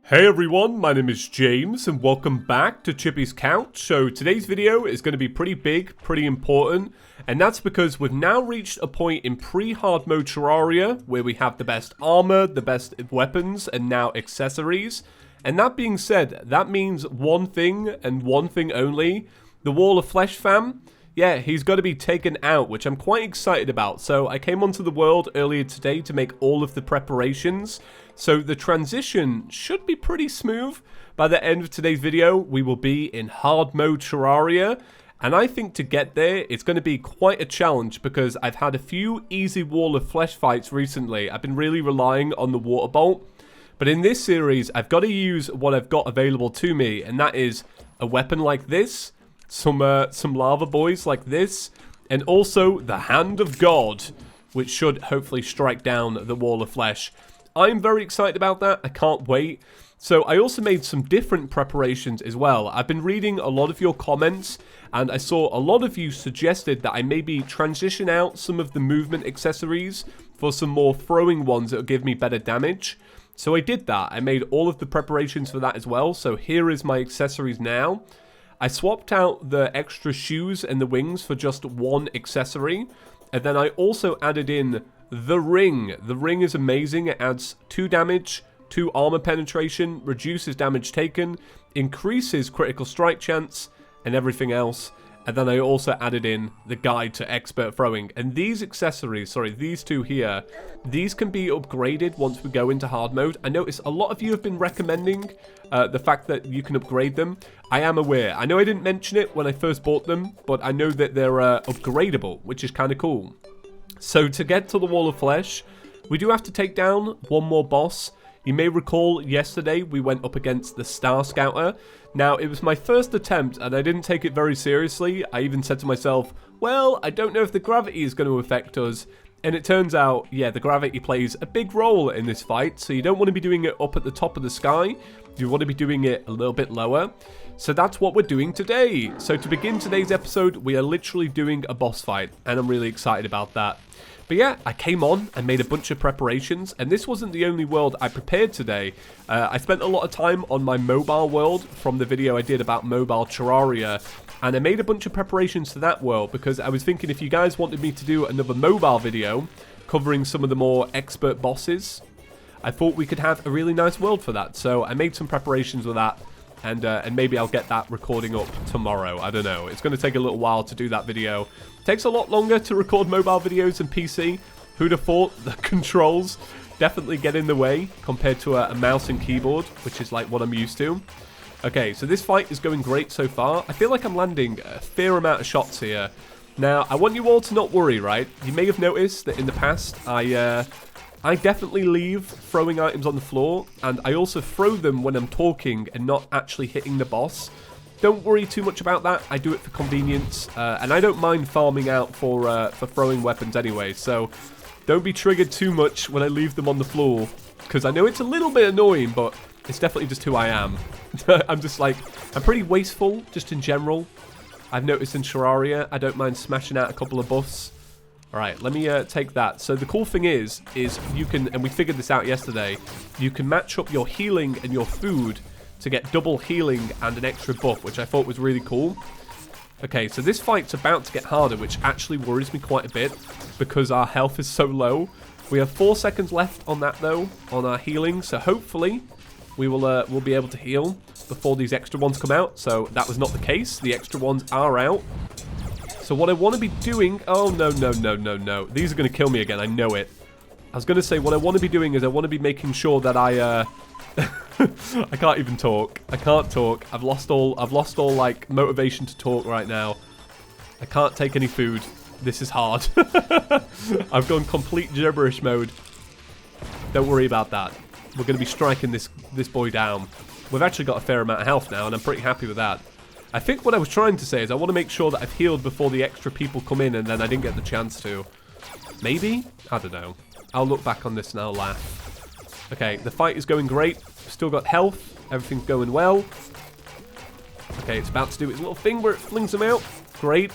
Hey everyone, my name is James and welcome back to ChippysCouch. So today's video is going to be pretty big, pretty important, and that's because we've now reached a point in pre-hard mode Terraria where we have the best armor, the best weapons, and now accessories. And that being said, that means one thing and one thing only: the Wall of Flesh fam. Yeah, he's got to be taken out, which I'm quite excited about. So I came onto the world earlier today to make all of the preparations. So the transition should be pretty smooth. By the end of today's video, we will be in hard mode Terraria. And I think to get there, it's going to be quite a challenge because I've had a few easy Wall of Flesh fights recently. I've been really relying on the water bolt. But in this series, I've got to use what I've got available to me. And that is a weapon like this. Some lava boys like this, and also the Hand of God, which should hopefully strike down the Wall of Flesh. I'm very excited about that. I can't wait. So I also made some different preparations as well. I've been reading a lot of your comments, and I saw a lot of you suggested that I maybe transition out some of the movement accessories for some more throwing ones that will give me better damage. So I did that. I made all of the preparations for that as well. So here is my accessories now. I swapped out the extra shoes and the wings for just one accessory. And then I also added in the ring. The ring is amazing. It adds 2 damage, 2 armor penetration, reduces damage taken, increases critical strike chance, and everything else. And then I also added in the guide to expert throwing. And these accessories, sorry, these two here, these can be upgraded once we go into hard mode. I noticed a lot of you have been recommending the fact that you can upgrade them. I am aware. I know I didn't mention it when I first bought them, but I know that they're upgradable, which is kind of cool. So to get to the Wall of Flesh, we do have to take down one more boss. You may recall yesterday we went up against the Star Scouter. Now, it was my first attempt and I didn't take it very seriously. I even said to myself, well, I don't know if the gravity is going to affect us. And it turns out, yeah, the gravity plays a big role in this fight. So you don't want to be doing it up at the top of the sky. You want to be doing it a little bit lower. So that's what we're doing today. So to begin today's episode, we are literally doing a boss fight. And I'm really excited about that. But yeah, I came on and made a bunch of preparations, and this wasn't the only world I prepared today. I spent a lot of time on my mobile world from the video I did about mobile Terraria, and I made a bunch of preparations to that world because I was thinking if you guys wanted me to do another mobile video covering some of the more expert bosses, I thought we could have a really nice world for that. So I made some preparations with that. And maybe I'll get that recording up tomorrow. I don't know. It's going to take a little while to do that video. Takes a lot longer to record mobile videos than PC. Who'd have thought? The controls definitely get in the way compared to a mouse and keyboard, which is like what I'm used to. Okay, so this fight is going great so far. I feel like I'm landing a fair amount of shots here. Now, I want you all to not worry, right? You may have noticed that in the past, I definitely leave throwing items on the floor, and I also throw them when I'm talking and not actually hitting the boss. Don't worry too much about that. I do it for convenience, and I don't mind farming out for throwing weapons anyway, so don't be triggered too much when I leave them on the floor, because I know it's a little bit annoying, but it's definitely just who I am. I'm just like, I'm pretty wasteful, just in general. I've noticed in Terraria, I don't mind smashing out a couple of buffs. Alright, let me take that. So the cool thing is you can, and we figured this out yesterday, you can match up your healing and your food to get double healing and an extra buff, which I thought was really cool. Okay, so this fight's about to get harder, which actually worries me quite a bit because our health is so low. We have 4 seconds left on that, though, on our healing, so hopefully we'll be able to heal before these extra ones come out. So that was not the case. The extra ones are out. So what I want to be doing... Oh, no, no, no, no, no. These are going to kill me again. I know it. I was going to say what I want to be doing is I want to be making sure that I... I can't even talk. I can't talk. I've lost all like motivation to talk right now. I can't take any food. This is hard. I've gone complete gibberish mode. Don't worry about that. We're going to be striking this boy down. We've actually got a fair amount of health now, and I'm pretty happy with that. I think what I was trying to say is I want to make sure that I've healed before the extra people come in, and then I didn't get the chance to. Maybe? I don't know. I'll look back on this and I'll laugh. Okay, the fight is going great. Still got health. Everything's going well. Okay, it's about to do its little thing where it flings them out. Great.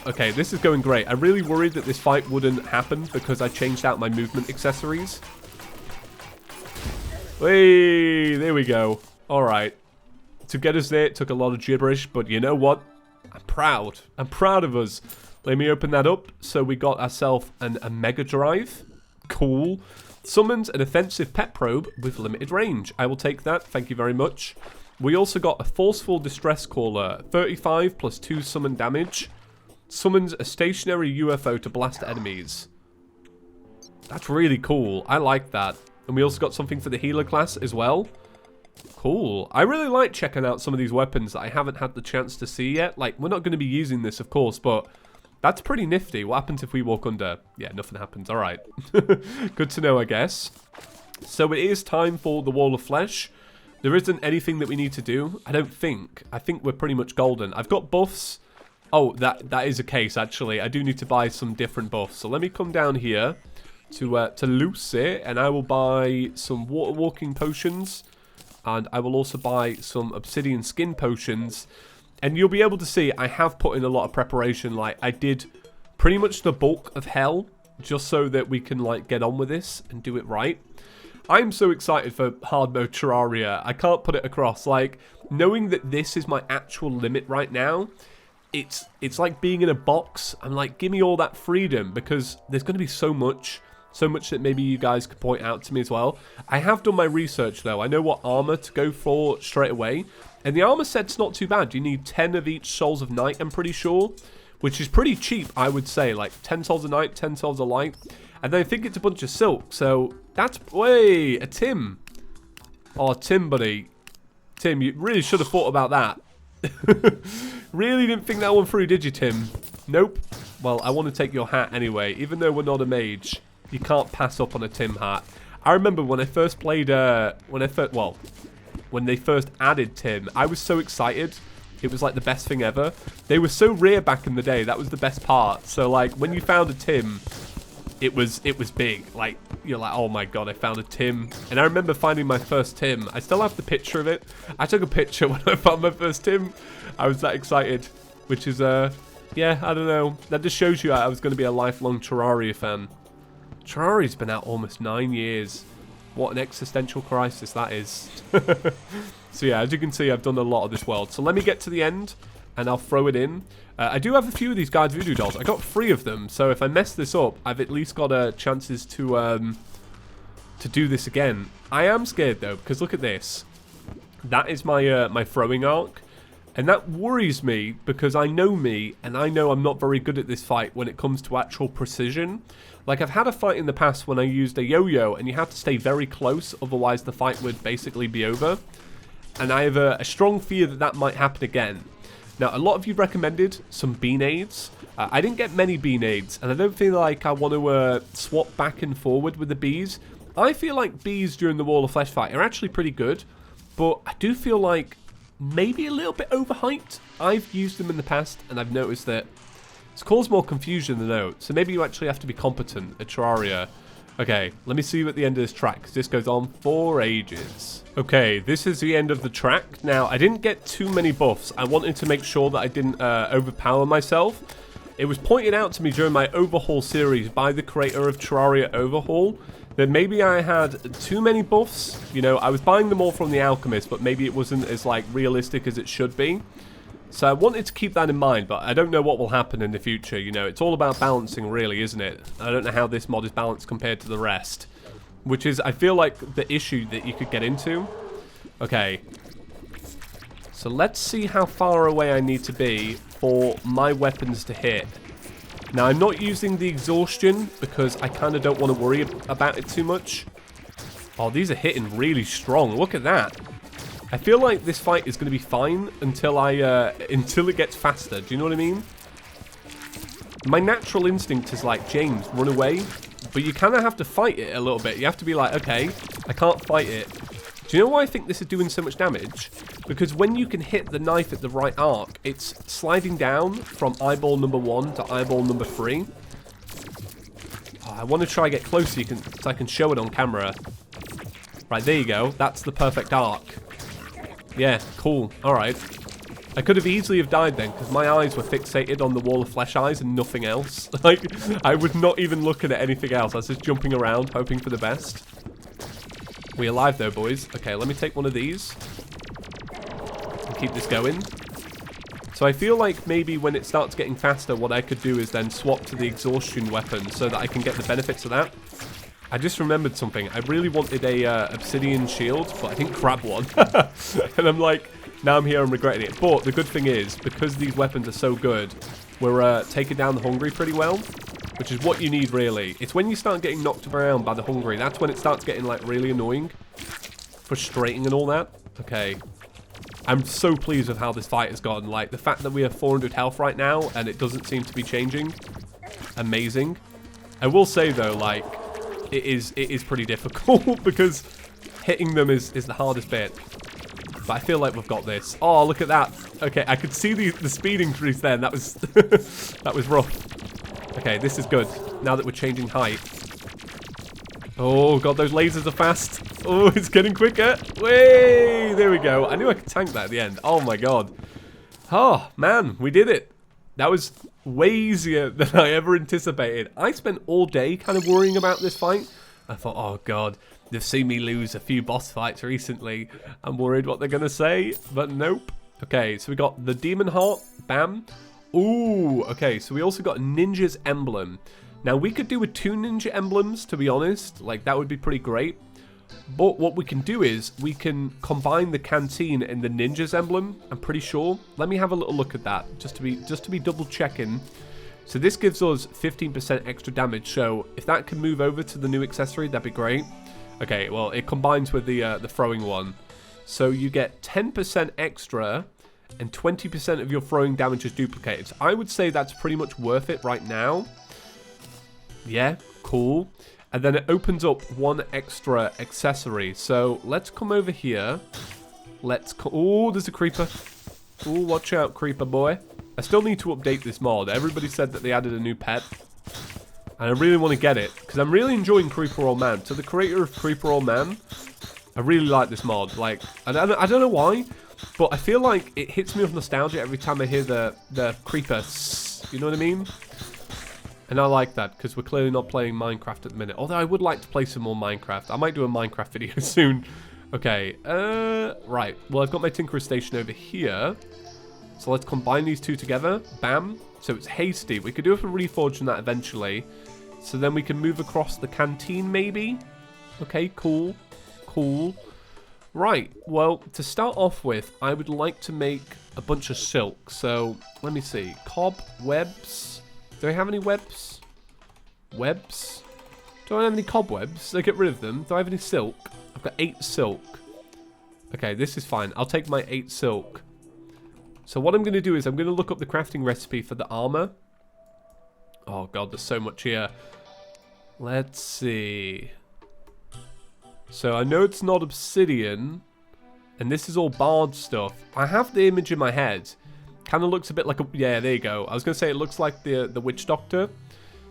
Okay, this is going great. I really worried that this fight wouldn't happen because I changed out my movement accessories. Hey, there we go. All right. To get us there, it took a lot of gibberish, but you know what? I'm proud. I'm proud of us. Let me open that up. So we got ourselves a Mega Drive. Cool. Summons an offensive pet probe with limited range. I will take that. Thank you very much. We also got a forceful distress caller. 35 plus 2 summon damage. Summons a stationary UFO to blast enemies. That's really cool. I like that. And we also got something for the healer class as well. Cool. I really like checking out some of these weapons that I haven't had the chance to see yet. Like, we're not going to be using this, of course, but that's pretty nifty. What happens if we walk under? Yeah, nothing happens. All right. Good to know, I guess. So it is time for the Wall of Flesh. There isn't anything that we need to do, I don't think. I think we're pretty much golden. I've got buffs. Oh, that is a case, actually. I do need to buy some different buffs. So let me come down here to Lucy, and I will buy some water walking potions. And I will also buy some obsidian skin potions. And you'll be able to see I have put in a lot of preparation. Like, I did pretty much the bulk of hell just so that we can, like, get on with this and do it right. I'm so excited for hard mode Terraria. I can't put it across. Like, knowing that this is my actual limit right now, it's like being in a box. I'm like, give me all that freedom, because there's going to be so much that maybe you guys could point out to me as well. I have done my research, though. I know what armor to go for straight away. And the armor set's not too bad. You need 10 of each Souls of Night, I'm pretty sure. Which is pretty cheap, I would say. Like, 10 Souls of Night, 10 Souls of Light. And then I think it's a bunch of silk. So, that's... Way, a Tim. Oh, Tim, buddy. Tim, you really should have thought about that. Really didn't think that one through, did you, Tim? Nope. Well, I want to take your hat anyway. Even though we're not a mage, you can't pass up on a Tim hat. I remember when I first played... when they first added Tim, I was so excited. It was like the best thing ever. They were so rare back in the day. That was the best part. So like when you found a Tim, it was big. Like you're like, oh my god, I found a Tim. And I remember finding my first Tim. I still have the picture of it. I took a picture when I found my first Tim. I was that excited, which is yeah, I don't know. That just shows you I was going to be a lifelong Terraria fan. Terraria's been out almost 9 years. What an existential crisis that is. So yeah, as you can see, I've done a lot of this world. So let me get to the end, and I'll throw it in. I do have a few of these guide voodoo dolls. I got 3 of them, so if I mess this up, I've at least got chances to do this again. I am scared though, because look at this. That is my my throwing arc, and that worries me because I know me, and I know I'm not very good at this fight when it comes to actual precision. Like, I've had a fight in the past when I used a yo-yo, and you have to stay very close, otherwise the fight would basically be over. And I have a strong fear that that might happen again. Now, a lot of you recommended some beanades. I didn't get many beanades, and I don't feel like I want to swap back and forward with the bees. I feel like bees during the Wall of Flesh fight are actually pretty good, but I do feel like maybe a little bit overhyped. I've used them in the past, and I've noticed that it's caused more confusion than no. So maybe you actually have to be competent at Terraria. Okay, let me see you at the end of this track, because this goes on for ages. Okay, this is the end of the track. Now, I didn't get too many buffs. I wanted to make sure that I didn't overpower myself. It was pointed out to me during my Overhaul series by the creator of Terraria Overhaul that maybe I had too many buffs. You know, I was buying them all from the Alchemist, but maybe it wasn't as, like, realistic as it should be. So I wanted to keep that in mind, but I don't know what will happen in the future. You know, it's all about balancing, really, isn't it? I don't know how this mod is balanced compared to the rest, which is, I feel like, the issue that you could get into. Okay. So let's see how far away I need to be for my weapons to hit. Now, I'm not using the exhaustion because I kind of don't want to worry about it too much. Oh, these are hitting really strong. Look at that. I feel like this fight is going to be fine until until it gets faster. Do you know what I mean? My natural instinct is like, James, run away. But you kind of have to fight it a little bit. You have to be like, okay, I can't fight it. Do you know why I think this is doing so much damage? Because when you can hit the knife at the right arc, it's sliding down from eyeball number 1 to eyeball number 3. Oh, I want to try and get close so I can show it on camera. Right, there you go. That's the perfect arc. Yeah, cool. Alright. I could have easily have died then, because my eyes were fixated on the Wall of Flesh eyes and nothing else. Like, I was not even looking at anything else. I was just jumping around, hoping for the best. We alive though, boys. Okay, let me take one of these. And keep this going. So I feel like maybe when it starts getting faster, what I could do is then swap to the exhaustion weapon so that I can get the benefits of that. I just remembered something. I really wanted a obsidian shield, but I didn't grab one. And I'm like, now I'm here and regretting it. But the good thing is, because these weapons are so good, we're taking down the hungry pretty well, which is what you need, really. It's when you start getting knocked around by the hungry, that's when it starts getting, like, really annoying. Frustrating and all that. Okay. I'm so pleased with how this fight has gone. Like, the fact that we have 400 health right now, and it doesn't seem to be changing. Amazing. I will say, though, like, it is pretty difficult, because hitting them is the hardest bit. But I feel like we've got this. Oh, look at that. Okay, I could see the speed increase then. That was that was rough. Okay, this is good. Now that we're changing height. Oh, God, those lasers are fast. Oh, it's getting quicker. Way! There we go. I knew I could tank that at the end. Oh, my God. Oh, man, we did it. That was way easier than I ever anticipated. I spent all day kind of worrying about this fight. I thought, oh, God, they've seen me lose a few boss fights recently. I'm worried what they're going to say, but nope. Okay, so we got the Demon Heart. Bam. Ooh, okay, so we also got Ninja's Emblem. Now, we could do with 2 Ninja Emblems, to be honest. Like, that would be pretty great. But what we can do is, we can combine the canteen and the Ninja's Emblem, I'm pretty sure. Let me have a little look at that, just to be double checking. So this gives us 15% extra damage, so if that can move over to the new accessory, that'd be great. Okay, well, it combines with the throwing one. So you get 10% extra, and 20% of your throwing damage is duplicated. So I would say that's pretty much worth it right now. Yeah, cool. And then it opens up 1 extra accessory. So let's come over here. Oh, there's a creeper. Oh, watch out, creeper boy. I still need to update this mod. Everybody said that they added a new pet. And I really want to get it, because I'm really enjoying Creeper Old Man. To the creator of Creeper Old Man, I really like this mod. Like, I don't know why, but I feel like it hits me with nostalgia every time I hear the creeper. You know what I mean? And I like that, because we're clearly not playing Minecraft at the minute. Although I would like to play some more Minecraft. I might do a Minecraft video soon. Okay, right. Well, I've got my Tinkerer's Station over here. So let's combine these two together. Bam. So it's hasty. We could do it for reforging that eventually. So then we can move across the canteen, maybe. Okay, cool. Cool. Right. Well, to start off with, I would like to make a bunch of silk. So, let me see. Cobwebs. Do I have any webs? Webs? Do I have any cobwebs? Let's get rid of them. Do I have any silk? I've got 8 silk. Okay, this is fine. I'll take my 8 silk. So what I'm going to do is I'm going to look up the crafting recipe for the armor. Oh, God, there's so much here. Let's see. So I know it's not obsidian. And this is all barred stuff. I have the image in my head. Kind of looks a bit like a... Yeah, there you go. I was going to say it looks like the Witch Doctor.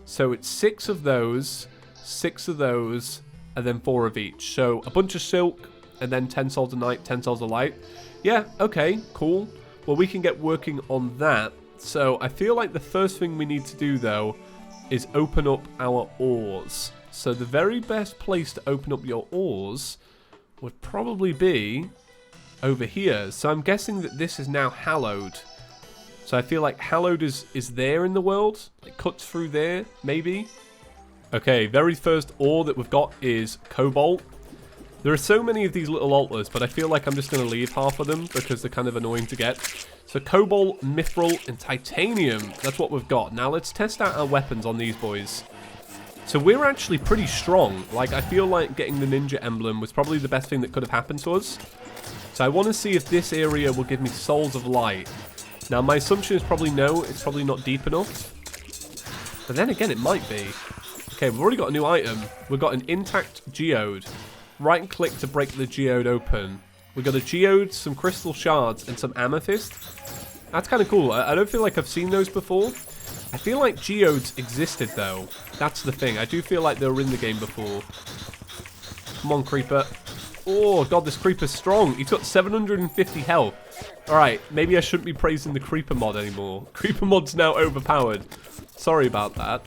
So it's 6 of those, 6 of those, and then 4 of each. So a bunch of silk, and then 10 souls of night, 10 souls of light. Yeah, okay, cool. Well, we can get working on that. So I feel like the first thing we need to do, though, is open up our ores. So the very best place to open up your ores would probably be over here. So I'm guessing that this is now hallowed. So I feel like hallowed is there in the world. It cuts through there, maybe. Okay, very first ore that we've got is Cobalt. There are so many of these little altars, but I feel like I'm just going to leave half of them because they're kind of annoying to get. So Cobalt, Mithril, and Titanium. That's what we've got. Now let's test out our weapons on these boys. So we're actually pretty strong. Like, I feel like getting the Ninja Emblem was probably the best thing that could have happened to us. So I want to see if this area will give me Souls of Light. Now, my assumption is probably no. It's probably not deep enough. But then again, it might be. Okay, we've already got a new item. We've got an intact geode. Right click to break the geode open. We've got a geode, some crystal shards, and some amethyst. That's kind of cool. I don't feel like I've seen those before. I feel like geodes existed, though. That's the thing. I do feel like they were in the game before. Come on, creeper. Oh, God, this creeper's strong. He's got 750 health. Alright, maybe I shouldn't be praising the creeper mod anymore. Creeper mod's now overpowered. Sorry about that.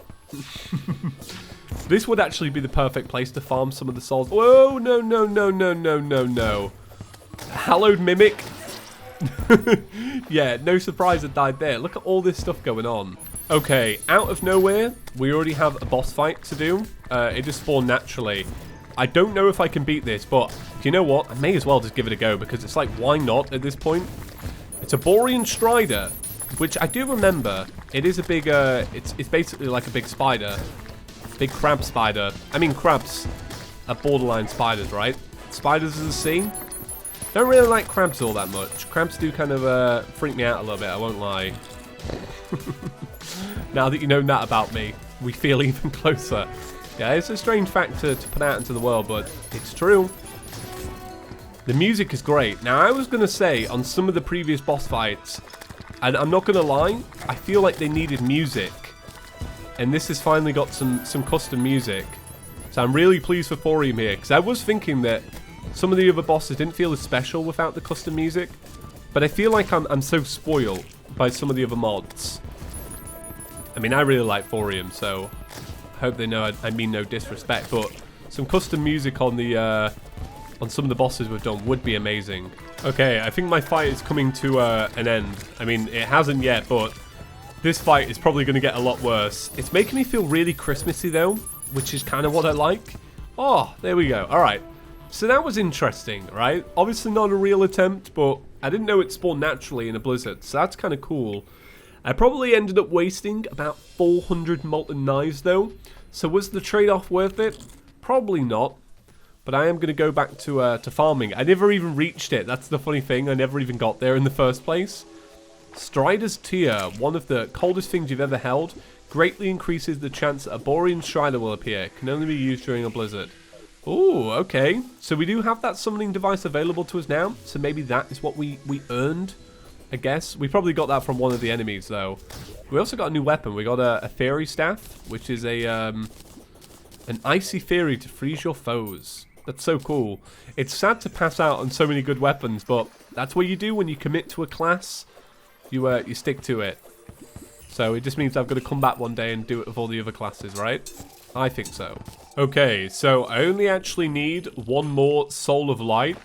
This would actually be the perfect place to farm some of the souls. Whoa, no, no, no, no, no, no, no. Hallowed Mimic. Yeah, no surprise I died there. Look at all this stuff going on. Okay, out of nowhere, we already have a boss fight to do. It just spawned naturally. I don't know if I can beat this, but you know what? I may as well just give it a go because it's like, why not at this point? It's a Borean Strider, which I do remember. It is a big, it's basically like a big spider. Big crab spider. I mean, crabs are borderline spiders, right? Spiders of the sea. Don't really like crabs all that much. Crabs do kind of freak me out a little bit, I won't lie. Now that you know that about me, we feel even closer. Yeah, it's a strange fact to put out into the world, but it's true. The music is great. Now, I was going to say, on some of the previous boss fights, and I'm not going to lie, I feel like they needed music. And this has finally got some custom music. So I'm really pleased for Thorium here, because I was thinking that some of the other bosses didn't feel as special without the custom music. But I feel like I'm so spoiled by some of the other mods. I mean, I really like Thorium, so I hope they know I mean no disrespect. But some custom music on the on some of the bosses we've done would be amazing. Okay, I think my fight is coming to an end. I mean, it hasn't yet, but this fight is probably going to get a lot worse. It's making me feel really Christmassy, though, which is kind of what I like. Oh, there we go. All right. So that was interesting, right? Obviously not a real attempt, but I didn't know it spawned naturally in a blizzard, so that's kind of cool. I probably ended up wasting about 400 molten knives, though. So was the trade-off worth it? Probably not. But I am going to go back to farming. I never even reached it. That's the funny thing. I never even got there in the first place. Strider's Tear, one of the coldest things you've ever held, greatly increases the chance that a Borean Strider will appear. Can only be used during a blizzard. Ooh, okay. So we do have that summoning device available to us now. So maybe that is what we earned, I guess. We probably got that from one of the enemies, though. We also got a new weapon. We got a Fairy Staff, which is an icy fairy to freeze your foes. That's so cool. It's sad to pass out on so many good weapons, but that's what you do when you commit to a class. You stick to it. So it just means I've got to come back one day and do it with all the other classes, right? I think so. Okay, so I only actually need one more Soul of Light.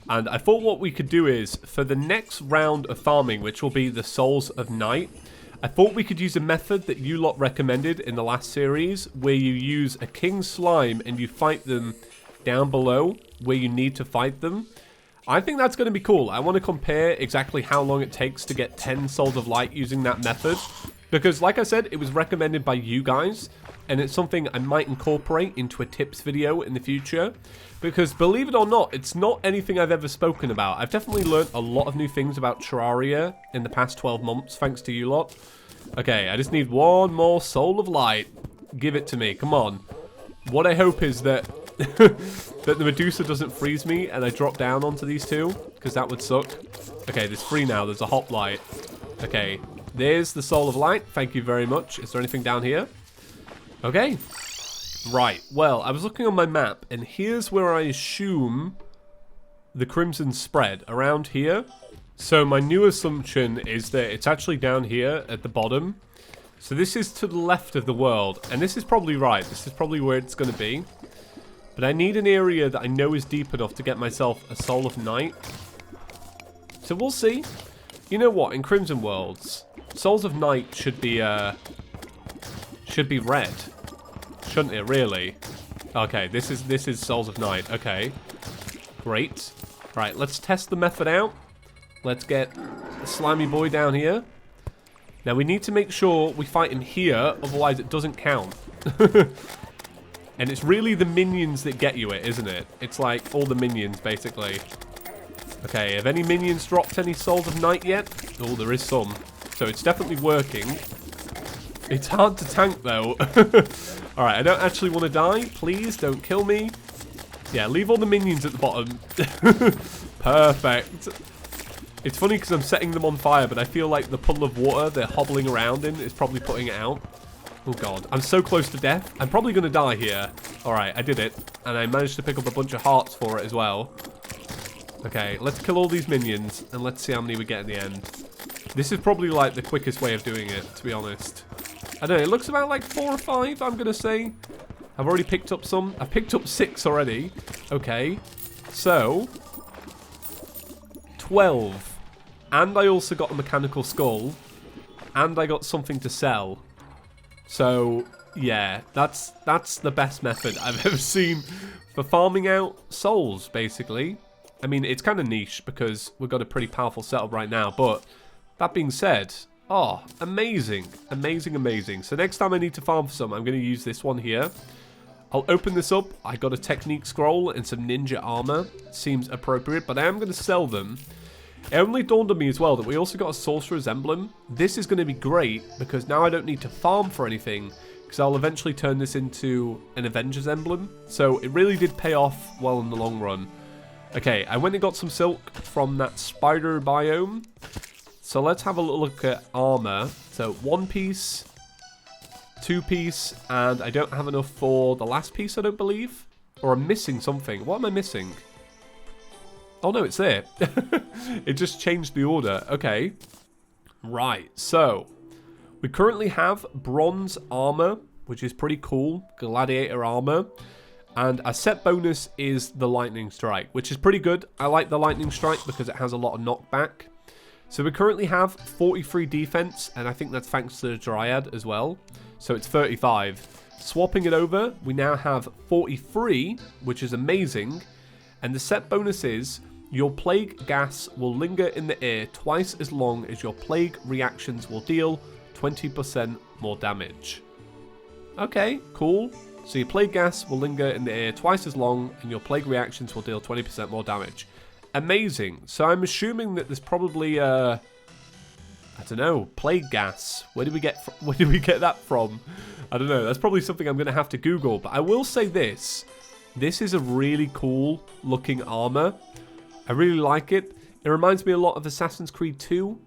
And I thought what we could do is, for the next round of farming, which will be the Souls of Night, I thought we could use a method that you lot recommended in the last series, where you use a King Slime and you fight them down below where you need to fight them. I think that's going to be cool. I want to compare exactly how long it takes to get 10 Souls of Light using that method. Because, like I said, it was recommended by you guys, and it's something I might incorporate into a tips video in the future. Because, believe it or not, it's not anything I've ever spoken about. I've definitely learned a lot of new things about Terraria in the past 12 months, thanks to you lot. Okay, I just need one more Soul of Light. Give it to me, come on. What I hope is that that the Medusa doesn't freeze me and I drop down onto these two, because that would suck. Okay, there's 3 now. There's a hoplite. Okay, there's the Soul of Light. Thank you very much. Is there anything down here? Okay. Right. Well, I was looking on my map, and here's where I assume the Crimson spread, around here. So my new assumption is that it's actually down here at the bottom. So this is to the left of the world, and this is probably right. This is probably where it's going to be. But I need an area that I know is deep enough to get myself a Soul of Night. So we'll see. You know what? In Crimson Worlds, Souls of Night should be red. Shouldn't it, really? Okay, this is Souls of Night. Okay. Great. Right, let's test the method out. Let's get the slimy boy down here. Now, we need to make sure we fight him here, otherwise it doesn't count. And it's really the minions that get you it, isn't it? It's like all the minions, basically. Okay, have any minions dropped any Souls of Night yet? Oh, there is some. So it's definitely working. It's hard to tank, though. Alright, I don't actually want to die. Please, don't kill me. Yeah, leave all the minions at the bottom. Perfect. It's funny because I'm setting them on fire, but I feel like the puddle of water they're hobbling around in is probably putting it out. Oh god, I'm so close to death. I'm probably going to die here. Alright, I did it. And I managed to pick up a bunch of hearts for it as well. Okay, let's kill all these minions, and let's see how many we get in the end. This is probably like the quickest way of doing it, to be honest. I don't know, it looks about like 4 or 5, I'm going to say. I've already picked up some. I've picked up 6 already. Okay. So, 12. And I also got a mechanical skull. And I got something to sell. So, yeah. That's the best method I've ever seen for farming out souls, basically. I mean, it's kind of niche because we've got a pretty powerful setup right now. But, that being said... Oh, amazing. Amazing, amazing. So next time I need to farm for some, I'm going to use this one here. I'll open this up. I got a technique scroll and some ninja armor. Seems appropriate, but I am going to sell them. It only dawned on me as well that we also got a sorcerer's emblem. This is going to be great because now I don't need to farm for anything because I'll eventually turn this into an Avenger's emblem. So it really did pay off well in the long run. Okay, I went and got some silk from that spider biome. So let's have a little look at armor. So 1 piece, 2 piece, and I don't have enough for the last piece, I don't believe. Or I'm missing something. What am I missing? Oh no, it's there. It just changed the order. Okay. Right, so we currently have bronze armor, which is pretty cool. Gladiator armor. And our set bonus is the lightning strike, which is pretty good. I like the lightning strike because it has a lot of knockback. So we currently have 43 defense, and I think that's thanks to the Dryad as well. So it's 35. Swapping it over, we now have 43, which is amazing. And the set bonus is, your plague gas will linger in the air twice as long as your plague reactions will deal 20% more damage. Okay, cool. So your plague gas will linger in the air twice as long, and your plague reactions will deal 20% more damage. Amazing. So I'm assuming that there's probably I don't know, plague gas. Where did we get that from? I don't know. That's probably something I'm going to have to Google. But I will say this. This is a really cool looking armor. I really like it. It reminds me a lot of Assassin's Creed 2.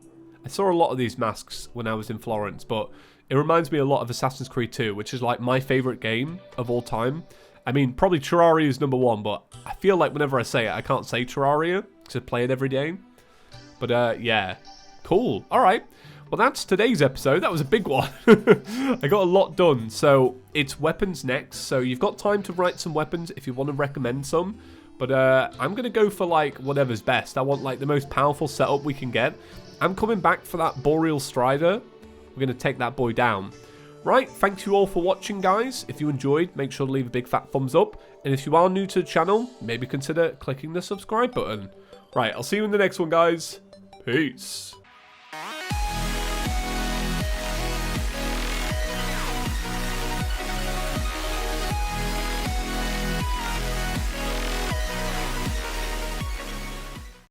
I saw a lot of these masks when I was in Florence, but it reminds me a lot of Assassin's Creed 2, which is like my favorite game of all time. I mean, probably Terraria is number 1, but I feel like whenever I say it, I can't say Terraria because I play it every day. But, yeah. Cool. All right. Well, that's today's episode. That was a big one. I got a lot done. So, it's weapons next. So, you've got time to write some weapons if you want to recommend some. But, I'm going to go for, like, whatever's best. I want, like, the most powerful setup we can get. I'm coming back for that Boreal Strider. We're going to take that boy down. Right, thank you all for watching, guys. If you enjoyed, make sure to leave a big fat thumbs up. And if you are new to the channel, maybe consider clicking the subscribe button. Right, I'll see you in the next one, guys. Peace.